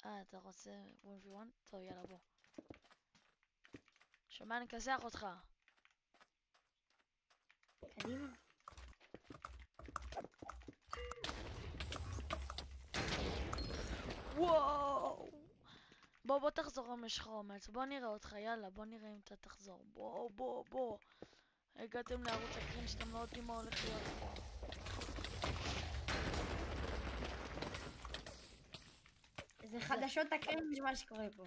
אתה רוצה 1v1? טוב, יאללה, בוא. שומע, אני אכסח אותך. קדימה. וואו! בוא תחזור אם יש לך אומץ. בוא נראה אותך, יאללה, בוא נראה אם אתה תחזור. בוא. הגעתם לערוץ הקרין שאתם לא יודעים מה הולך להיות פה. זה חדשות הקרינג' מה שקורה פה.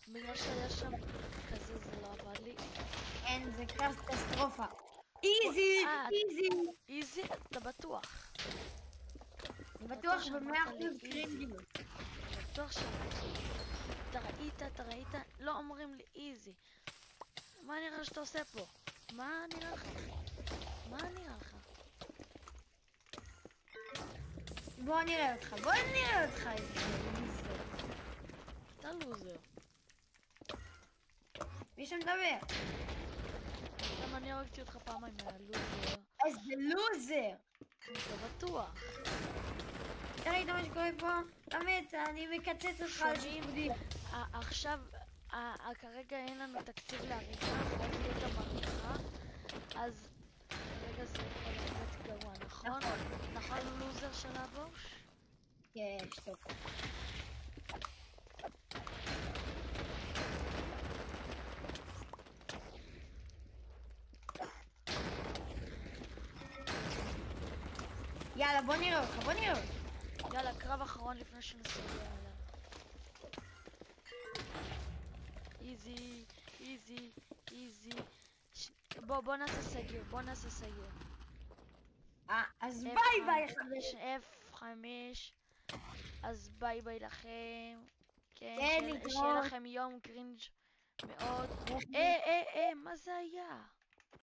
בגלל שהיה שם כזה זה לא עבד לי. אין, זה קטסטרופה. איזי! איזי? אתה בטוח? אני בטוח ב100% קרינג'. בטוח שאמרתי. אתה ראית? לא אומרים לי איזי. מה נראה שאתה עושה פה? מה נראה לך? בוא נראה אותך. איזה לוזר. אתה לוזר. מי שמדבר? גם אני הרגתי אותך פעמיים מהלוזר. איזה לוזר! אתה בטוח. אתה ראית מה שקורה פה? באמת, אני מקצץ אותך על שיפודים. עכשיו, כרגע אין לנו תקציב לעריכה, חייב להיות גם עריכה, אז כרגע זה יכול להיות גרוע, נכון? נכון לוזר של הבוש? כן, שטוק. יאללה, בוא נראה אותך. יאללה, קרב אחרון לפני שנסיים עליו. איזי. בוא נעשה סגר. אז ביי F5. אז ביי לכם. כן, להתראות. שיהיה לכם יום קרינג' מאוד. מה זה היה?